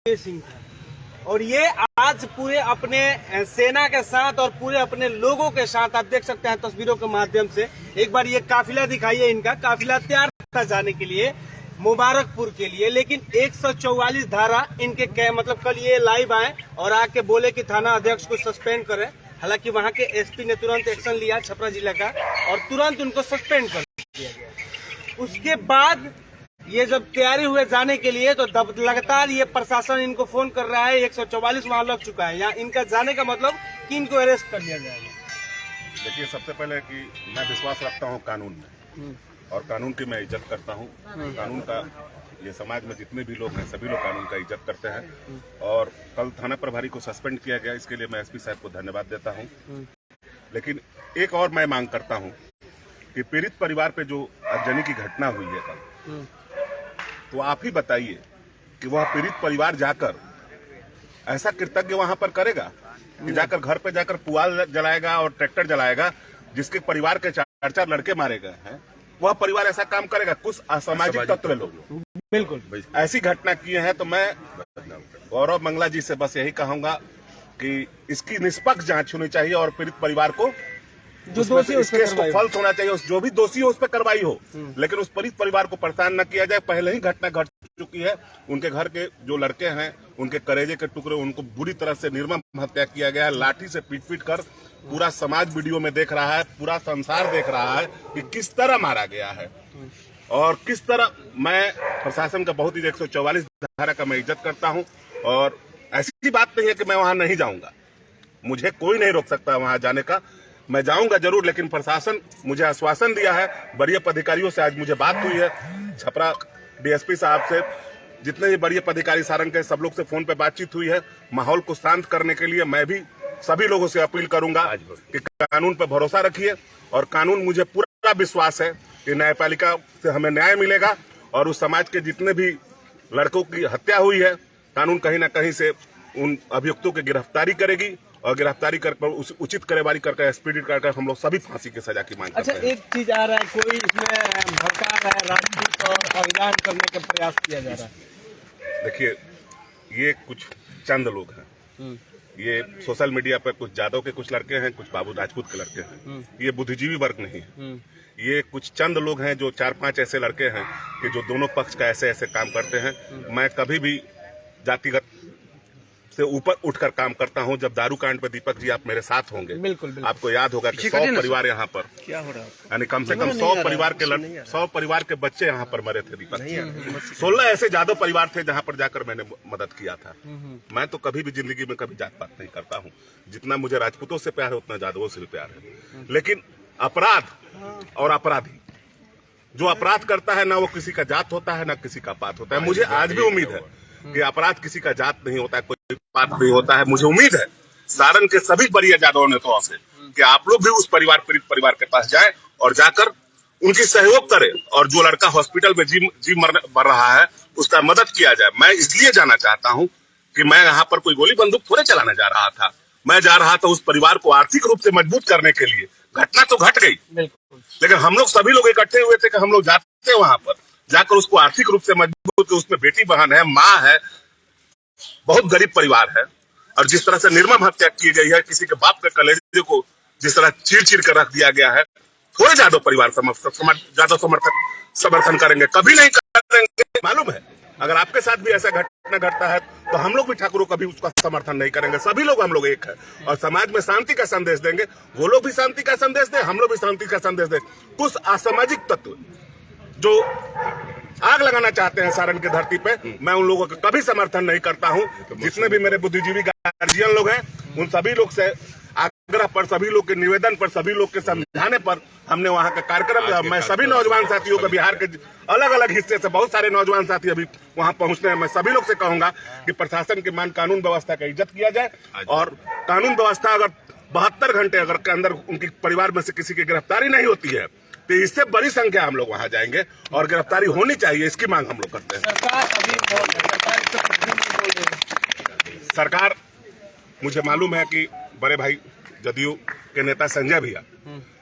सिंह था और ये आज पूरे अपने सेना के साथ और पूरे अपने लोगों के साथ, आप देख सकते हैं तस्वीरों के माध्यम से। एक बार ये काफिला दिखाइए, इनका काफिला तैयार था जाने के लिए मुबारकपुर के लिए, लेकिन 144 धारा इनके मतलब कल ये लाइव आए और आके बोले कि थाना अध्यक्ष को सस्पेंड करें। हालांकि वहां के एसपी ने तुरंत एक्शन लिया छपरा जिला का और तुरंत उनको सस्पेंड कर दिया गया। उसके बाद ये जब तैयारी हुए जाने के लिए तो लगातार ये प्रशासन इनको फोन कर रहा है। 144 वहां लग चुका है। यहाँ इनका जाने का मतलब कि इनको अरेस्ट कर लिया जाएगा। देखिए, सबसे पहले कि मैं विश्वास रखता हूँ कानून में और कानून की मैं इज्जत करता हूँ। कानून का ये समाज में जितने भी लोग हैं सभी लोग कानून का इज्जत करते हैं और कल थाना प्रभारी को सस्पेंड किया गया, इसके लिए मैं एसपी साहब को धन्यवाद देता हूँ। लेकिन एक और मैं मांग करता हूँ कि पीड़ित परिवार पे जो आगजनी की घटना हुई है कल, तो आप ही बताइए कि वह पीड़ित परिवार जाकर ऐसा कृतज्ञ वहां पर करेगा कि जाकर घर पे जाकर पुआल जलाएगा और ट्रैक्टर जलाएगा, जिसके परिवार के 4 लड़के मारे गए हैं। वह परिवार ऐसा काम करेगा? कुछ असामाजिक तत्व लोग बिल्कुल ऐसी घटना किए हैं। तो मैं गौरव मंगला जी से बस यही कहूंगा कि इसकी निष्पक्ष जांच होनी चाहिए और पीड़ित परिवार को जो दोषी इसके फल होना चाहिए। जो भी दोषी हो उस पर कार्रवाई हो, लेकिन उस पीड़ित परिवार को परेशान न किया जाए। पहले ही घटना घट चुकी है। उनके घर के जो लड़के हैं, उनके कलेजे के टुकड़े, उनको बुरी तरह से निर्मम हत्या किया गया है। लाठी से पीट कर पूरा समाज वीडियो में देख रहा है, पूरा संसार देख रहा है कि किस तरह मारा गया है और किस तरह। मैं प्रशासन का बहुत ही 144 धारा का मैं इज्जत करता हूं और ऐसी बात नहीं है कि मैं वहां नहीं जाऊंगा। मुझे कोई नहीं रोक सकता वहां जाने का। मैं जाऊंगा जरूर, लेकिन प्रशासन मुझे आश्वासन दिया है। वरीय पदाधिकारियों से आज मुझे बात हुई है, छपरा डीएसपी साहब से, जितने भी वरीय पदाधिकारी सारंग के, सब लोग से फोन पे बातचीत हुई है। माहौल को शांत करने के लिए मैं भी सभी लोगों से अपील करूंगा कि कानून पर भरोसा रखिए और कानून, मुझे पूरा विश्वास है कि न्यायपालिका से हमें न्याय मिलेगा और उस समाज के जितने भी लड़कों की हत्या हुई है, कानून कहीं ना कहीं से उन अभियुक्तों की गिरफ्तारी करेगी और गिरफ्तारी कर उचित कार्रवाई करके एक्सपीडिट करके हम लोग सभी फांसी की सजा की मांग करते हैं। अच्छा, एक चीज आ रहा है, कोई इसमें भड़का रहा है, राजनीति और अभियान करने का प्रयास किया जा रहा है। देखिए, ये कुछ चंद लोग हैं। ये सोशल मीडिया पर कुछ जादव के कुछ लड़के हैं, कुछ बाबू राजपूत के लड़के हैं। ये बुद्धिजीवी वर्ग नहीं है। ये कुछ चंद लोग हैं जो 4-5 ऐसे लड़के हैं कि जो दोनों पक्ष का ऐसे ऐसे काम करते हैं। मैं कभी भी जातिगत से ऊपर उठकर काम करता हूं। जब दारू कांड पे दीपक जी आप मेरे साथ होंगे, बिल्कुल। आपको याद होगा कि 100 परिवार यहाँ पर क्या हो रहा है, यानी कम से कम 100 परिवार के बच्चे यहाँ पर मरे थे दीपक जी। 16 ऐसे जादव परिवार थे जहाँ पर जाकर मैंने मदद किया था। मैं तो कभी भी जिंदगी में कभी जात पात नहीं करता हूँ। जितना मुझे राजपूतों से प्यार है उतना जादवों से भी प्यार है। लेकिन अपराध और अपराधी, जो अपराध करता है ना वो किसी का जात होता है ना किसी का पात होता है। मुझे आज भी उम्मीद है कि अपराध किसी का जात नहीं होता है, कोई बात नहीं होता है। मुझे उम्मीद है सारण के सभी वरीय जादवों ने तो से कि आप लोग भी उस पीड़ित परिवार के पास जाए और जाकर उनकी सहयोग करें और जो लड़का हॉस्पिटल में जी मर रहा है उसका मदद किया जाए। मैं इसलिए जाना चाहता हूं कि मैं यहाँ पर कोई गोली बंदूक थोड़े चलाने जा रहा था। मैं जा रहा था उस परिवार को आर्थिक रूप से मजबूत करने के लिए। घटना तो घट गई, लेकिन हम लोग सभी लोग इकट्ठे हुए थे कि हम लोग जाते वहां पर जाकर उसको आर्थिक रूप से मजबूत, उसमें बेटी बहन है, माँ है, बहुत गरीब परिवार है और जिस तरह से निर्मम हत्या की गई है, किसी के बाप के कलेजे को जिस तरह चीर कर रख दिया गया है, थोड़े जादव परिवार जादव समर्थन करेंगे? कभी नहीं करेंगे। मालूम है, अगर आपके साथ भी ऐसा घटना घटता है तो हम लोग भी ठाकुरों कभी उसका समर्थन नहीं करेंगे। सभी लोग हम लोग एक है और समाज में शांति का संदेश देंगे। वो लोग भी शांति का संदेश दें, हम लोग भी शांति का संदेश दें। कुछ असामाजिक तत्व जो आग लगाना चाहते हैं सारण की धरती पे, मैं उन लोगों का कभी समर्थन नहीं करता हूं। जितने भी मेरे बुद्धिजीवी गार्जियन लोग हैं, उन सभी लोग से आग्रह पर, सभी लोग के निवेदन पर, सभी लोग के समझाने पर हमने वहां का कार्यक्रम, मैं सभी नौजवान साथियों को, बिहार के अलग अलग हिस्से से बहुत सारे नौजवान साथी अभी वहां पहुंचने हैं। मैं सभी लोग से कहूंगा कि प्रशासन की मान कानून व्यवस्था का इज्जत किया जाए और कानून व्यवस्था अगर 72 घंटे अगर के अंदर उनके परिवार में से किसी की गिरफ्तारी नहीं होती है तो इससे बड़ी संख्या हम लोग वहां जाएंगे और गिरफ्तारी होनी चाहिए, इसकी मांग हम लोग करते हैं। सरकार, मुझे मालूम है कि बड़े भाई जदयू के नेता संजय भैया,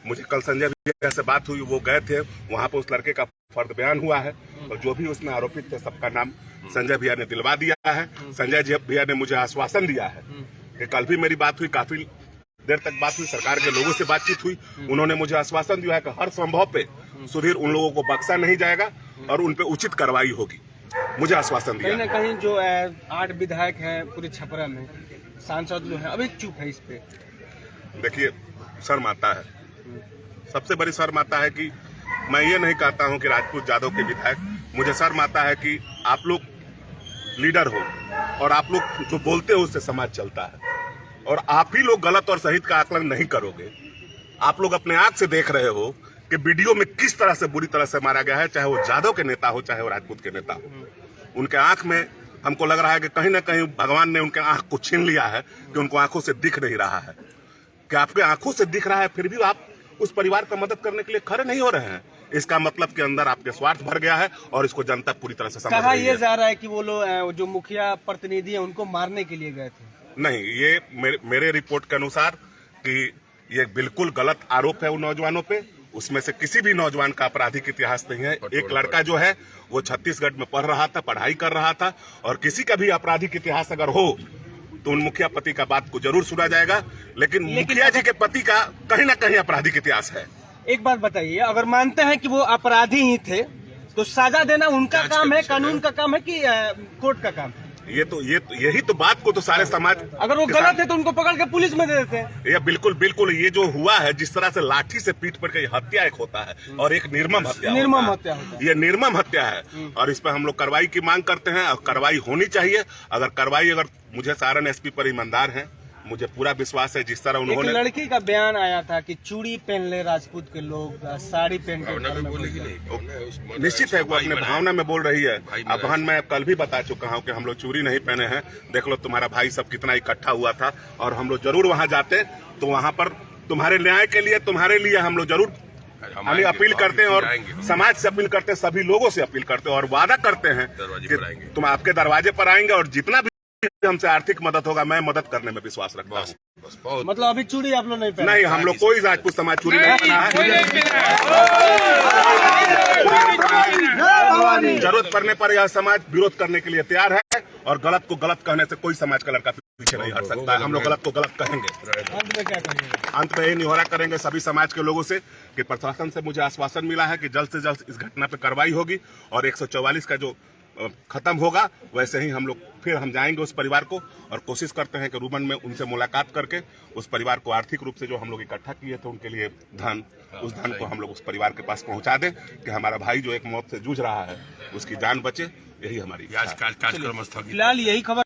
मुझे कल संजय भैया से बात हुई, वो गए थे वहां पर, उस लड़के का फर्द बयान हुआ है और जो भी उसमें आरोपित थे सबका नाम संजय भैया ने दिलवा दिया है। संजय जी भैया ने मुझे आश्वासन दिया है कि कल भी मेरी बात हुई, काफी देर तक बात हुई, सरकार के लोगों से बातचीत हुई। उन्होंने मुझे आश्वासन दिया है कि हर संभव पे सुधीर उन लोगों को बख्शा नहीं जाएगा और उन पे उचित कार्रवाई होगी। मुझे आश्वासन दिया। कहीं न कहीं जो 8 विधायक हैं पूरे छपरा में, सांसद लोग हैं, अभी चुप है इस पे। देखिए, शर्म आता है, सबसे बड़ी शर्म आता है कि मैं ये नहीं कहता हूं कि राजपूत यादव के विधायक, मुझे शर्म आता है कि आप लोग लीडर हो और आप लोग जो बोलते हो उससे समाज चलता है और आप ही लोग गलत और सही का आकलन नहीं करोगे। आप लोग अपने आंख से देख रहे हो कि वीडियो में किस तरह से बुरी तरह से मारा गया है, चाहे वो यादव के नेता हो चाहे वो राजपूत के नेता हो। उनके आंख में हमको लग रहा है कि कहीं ना कहीं भगवान ने उनके आंख को छीन लिया है कि उनको आंखों से दिख नहीं रहा है। कि आपके आंखों से दिख रहा है फिर भी आप उस परिवार का मदद करने के लिए खड़े नहीं हो रहे हैं, इसका मतलब के अंदर आपके स्वार्थ भर गया है और इसको जनता पूरी तरह से समझ कहा रही ये है। जा रहा है कि वो लोग जो मुखिया प्रतिनिधि हैं उनको मारने के लिए गए थे। नहीं, ये मेरे रिपोर्ट के अनुसार कि ये बिल्कुल गलत आरोप है उन नौजवानों पे। उसमें से किसी भी नौजवान का आपराधिक इतिहास नहीं है। एक लड़का जो है वो छत्तीसगढ़ में पढ़ रहा था, पढ़ाई कर रहा था, और किसी का भी आपराधिक इतिहास अगर हो तो उन मुखिया पति का बात को जरूर सुना जाएगा, लेकिन मुखिया जी के पति का कहीं ना कहीं आपराधिक इतिहास है। एक बात बताइए, अगर मानते हैं कि वो अपराधी ही थे तो सजा देना उनका काम है, कानून का काम है कि कोर्ट का काम है? यही तो बात को तो सारे समाज, अगर वो गलत है तो उनको पकड़ के पुलिस में दे देते हैं। ये बिल्कुल ये जो हुआ है, जिस तरह से लाठी से पीट पर के हत्या एक होता है और एक निर्मम हत्या होता है। ये निर्मम हत्या है और इस पर हम लोग कार्रवाई की मांग करते हैं और कार्रवाई होनी चाहिए। अगर मुझे सारण एसपी पर ईमानदार है, मुझे पूरा विश्वास है जिस तरह उन्होंने, एक लड़की का बयान आया था कि चूड़ी पहन ले राजपूत के लोग, साड़ी पहन के। निश्चित है वो अपने भावना में बोल रही है। अब बहन, मैं कल भी बता चुका हूं कि हम लोग चूड़ी नहीं पहने हैं। देख लो तुम्हारा भाई सब कितना इकट्ठा हुआ था और हम लोग जरूर वहां जाते तो वहां पर तुम्हारे न्याय के लिए, तुम्हारे लिए हम लोग जरूर अपील करते हैं और समाज से अपील करते हैं, सभी लोगों से अपील करते हैं और वादा करते हैं कि तुम आपके दरवाजे पर आएंगे और जितना भी हमसे आर्थिक मदद होगा मैं मदद करने में विश्वास रखता हूँ। मतलब अभी चूड़ी आप लोग नहीं पहने? नहीं, हम लोग कोई राजपूत समाज चूड़ी नहीं पहना है। जरूरत पड़ने पर यह समाज विरोध करने के लिए तैयार है और गलत को गलत कहने से कोई समाज का लड़का पीछे नहीं हट सकता है। हम लोग गलत को गलत कहेंगे। अंत में क्या कहेंगे? अंत में यही निहोरा करेंगे सभी समाज के लोगों से कि प्रशासन से मुझे आश्वासन मिला है कि जल्द से जल्द इस घटना पर कार्रवाई होगी और 144 का जो खत्म होगा वैसे ही हम लोग फिर हम जाएंगे उस परिवार को और कोशिश करते हैं कि रूबन में उनसे मुलाकात करके उस परिवार को आर्थिक रूप से जो हम लोग इकट्ठा किए थे उनके लिए उस धन को हम लोग उस परिवार के पास पहुंचा दें कि हमारा भाई जो एक मौत से जूझ रहा है उसकी जान बचे। यही हमारी फिलहाल यही खबर